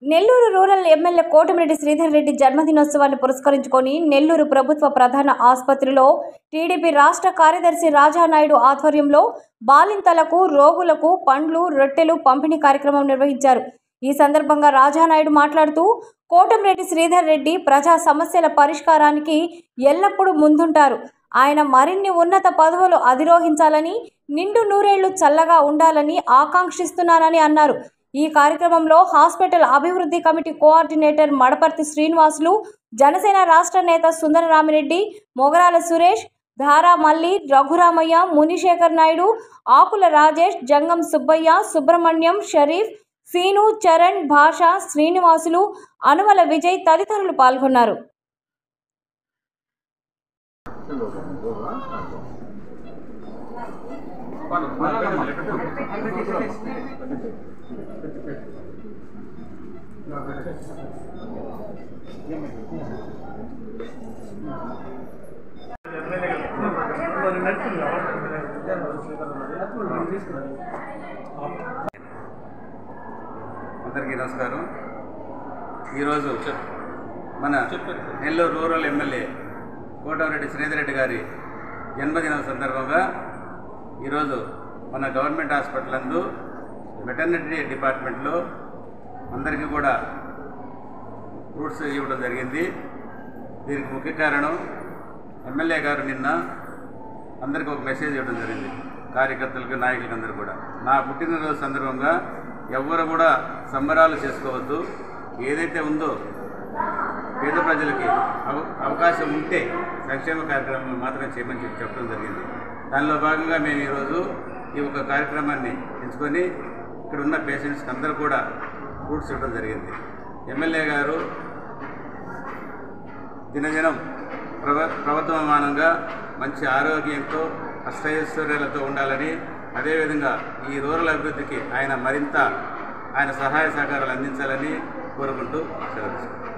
Nellore rural MLA Kotamreddy Sridhar Reddy జన్మదినోత్సవాన్ని పురస్కరించుకొని నెల్లూరు ప్రభుత్వ ప్రధాన ఆసుపత్రిలో టీడీపీ రాష్ట్ర కార్యదర్శి రాజానాయుడు ఆధ్వర్యంలో బాలింతలకు రోగులకు పండ్లు రొట్టెలు పంపిణీ కార్యక్రమం నిర్వహించారు. ఈ సందర్భంగా రాజానాయుడు మాట్లాడుతూ కోటమిరెడ్డి శ్రీధర్ రెడ్డి ప్రజా సమస్యల పరిష్కారానికి ఎల్లప్పుడూ ముందుంటారు. ఆయన మరిన్ని ఉన్నత పదవులు అధిరోహించాలని, నిండు నూరేళ్లు చల్లగా ఉండాలని ఆకాంక్షిస్తున్నానని అన్నారు. ఈ కార్యక్రమంలో హాస్పిటల్ అభివృద్ధి కమిటీ కోఆర్డినేటర్ మడపర్తి శ్రీనివాసులు, జనసేన రాష్ట్ర నేత సుందరరామిరెడ్డి, మొగరాల సురేష్, ధారా మల్లి, రఘురామయ్య, మునిశేఖర్ నాయుడు, ఆకుల రాజేష్, జంగం సుబ్బయ్య, సుబ్రహ్మణ్యం, షరీఫ్, సీను, చరణ్, భాష, శ్రీనివాసులు, అనుమల విజయ్ తదితరులు పాల్గొన్నారు. అందరికీ నమస్కారం. ఈరోజు మన నెల్లూరు రూరల్ ఎమ్మెల్యే కోటమిరెడ్డి శ్రీధర్ రెడ్డి గారి జన్మదినం సందర్భంగా ఈరోజు మన గవర్నమెంట్ హాస్పిటల్ నందు వెటర్నరీ డిపార్ట్మెంట్లో అందరికీ కూడా ఫ్రూట్స్ ఇవ్వడం జరిగింది. దీనికి ముఖ్య కారణం ఎమ్మెల్యే గారు నిన్న అందరికీ ఒక మెసేజ్ ఇవ్వడం జరిగింది, కార్యకర్తలకు, నాయకులకు అందరూ కూడా. నా పుట్టినరోజు సందర్భంగా ఎవ్వరు కూడా సంబరాలు చేసుకోవద్దు, ఏదైతే ఉందో పేద ప్రజలకి అవకాశం ఉంటే సంక్షేమ కార్యక్రమాలు మాత్రం చేయమని చెప్పడం జరిగింది. దానిలో భాగంగా మేము ఈరోజు ఈ ఒక కార్యక్రమాన్ని ఎంచుకొని ఇక్కడ ఉన్న పేషెంట్స్కి అందరూ కూడా ఫ్రూట్స్ ఇవ్వడం జరిగింది. ఎమ్మెల్యే గారు దినదినం ప్రవర్తమానంగా మంచి ఆరోగ్యంతో అష్టైశ్వర్యాలతో ఉండాలని, అదేవిధంగా ఈ రూరల్ అభివృద్ధికి ఆయన మరింత సహాయ సహకారాలు అందించాలని కోరుకుంటూ సెలవు.